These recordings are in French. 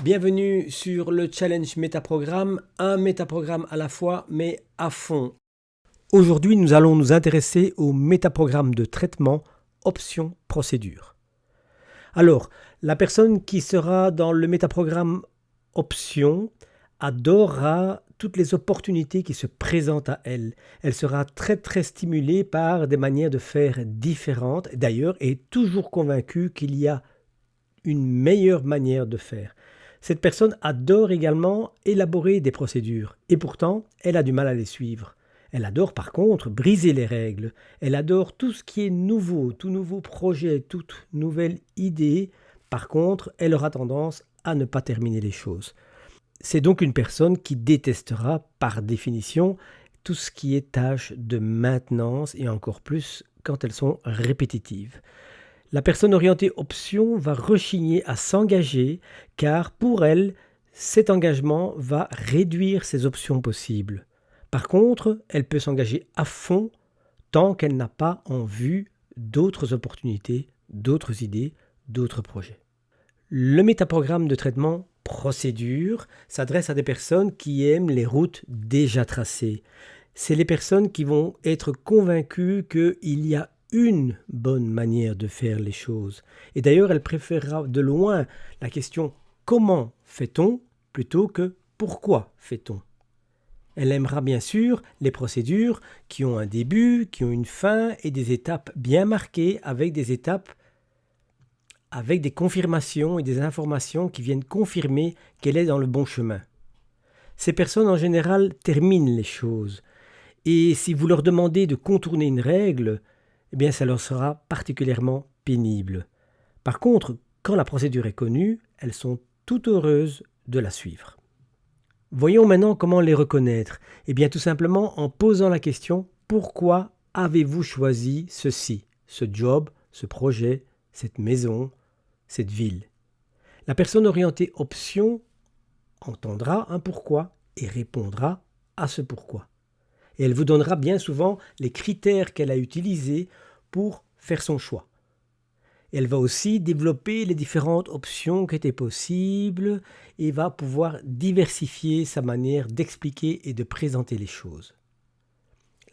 Bienvenue sur le challenge métaprogramme, un métaprogramme à la fois mais à fond. Aujourd'hui, nous allons nous intéresser au métaprogramme de traitement option procédure. Alors, la personne qui sera dans le métaprogramme option adorera toutes les opportunités qui se présentent à elle. Elle sera très stimulée par des manières de faire différentes, d'ailleurs, et toujours convaincue qu'il y a une meilleure manière de faire. Cette personne adore également élaborer des procédures, et pourtant, elle a du mal à les suivre. Elle adore par contre briser les règles. Elle adore tout ce qui est nouveau, tout nouveau projet, toute nouvelle idée. Par contre, elle aura tendance à ne pas terminer les choses. C'est donc une personne qui détestera par définition tout ce qui est tâches de maintenance et encore plus quand elles sont répétitives. La personne orientée option va rechigner à s'engager car pour elle, cet engagement va réduire ses options possibles. Par contre, elle peut s'engager à fond tant qu'elle n'a pas en vue d'autres opportunités, d'autres idées, d'autres projets. Le métaprogramme de traitement procédure s'adresse à des personnes qui aiment les routes déjà tracées. C'est les personnes qui vont être convaincues qu'il y a une bonne manière de faire les choses. Et d'ailleurs, elle préférera de loin la question « Comment fait-on » plutôt que « Pourquoi fait-on ». Elle aimera bien sûr les procédures qui ont un début, qui ont une fin et des étapes bien marquées avec des confirmations et des informations qui viennent confirmer qu'elle est dans le bon chemin. Ces personnes en général terminent les choses et si vous leur demandez de contourner une règle, eh bien ça leur sera particulièrement pénible. Par contre, quand la procédure est connue, elles sont tout heureuses de la suivre. Voyons maintenant comment les reconnaître. Eh bien tout simplement en posant la question « Pourquoi avez-vous choisi ceci, ce job, ce projet, cette maison, cette ville ?» La personne orientée option entendra un pourquoi et répondra à ce pourquoi. Et elle vous donnera bien souvent les critères qu'elle a utilisés pour faire son choix. Elle va aussi développer les différentes options qui étaient possibles et va pouvoir diversifier sa manière d'expliquer et de présenter les choses.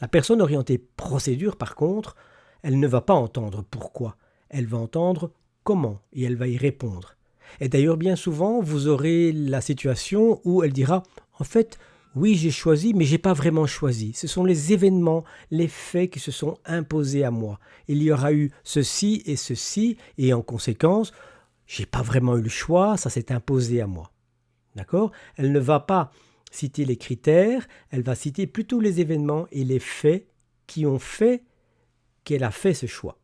La personne orientée procédure, par contre, elle ne va pas entendre pourquoi, elle va entendre comment et elle va y répondre. Et d'ailleurs, bien souvent, vous aurez la situation où elle dira « En fait, oui, j'ai choisi, mais je n'ai pas vraiment choisi. Ce sont les événements, les faits qui se sont imposés à moi. Il y aura eu ceci, et en conséquence, je n'ai pas vraiment eu le choix, ça s'est imposé à moi. » D'accord ? Elle ne va pas citer les critères, elle va citer plutôt les événements et les faits qui ont fait qu'elle a fait ce choix.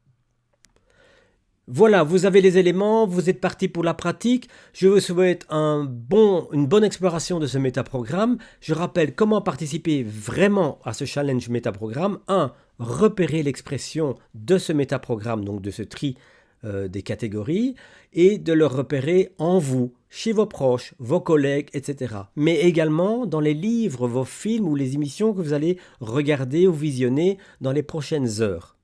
Voilà, vous avez les éléments, vous êtes parti pour la pratique. Je vous souhaite une bonne exploration de ce métaprogramme. Je rappelle comment participer vraiment à ce challenge métaprogramme. 1. Repérer l'expression de ce métaprogramme, donc de ce tri des catégories, et de le repérer en vous, chez vos proches, vos collègues, etc. Mais également dans les livres, vos films ou les émissions que vous allez regarder ou visionner dans les prochaines heures.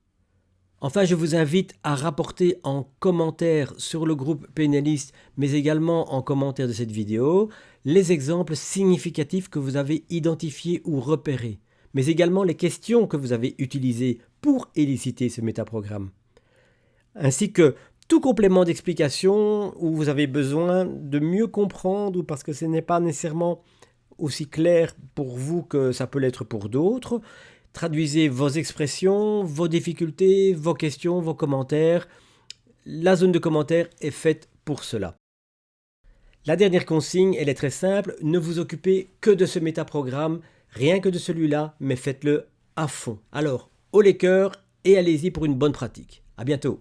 Enfin, je vous invite à rapporter en commentaire sur le groupe Pénaliste, mais également en commentaire de cette vidéo, les exemples significatifs que vous avez identifiés ou repérés, mais également les questions que vous avez utilisées pour éliciter ce métaprogramme, ainsi que tout complément d'explication où vous avez besoin de mieux comprendre ou parce que ce n'est pas nécessairement aussi clair pour vous que ça peut l'être pour d'autres. Traduisez vos expressions, vos difficultés, vos questions, vos commentaires. La zone de commentaires est faite pour cela. La dernière consigne, elle est très simple. Ne vous occupez que de ce métaprogramme, rien que de celui-là, mais faites-le à fond. Alors, haut les cœurs et allez-y pour une bonne pratique. À bientôt.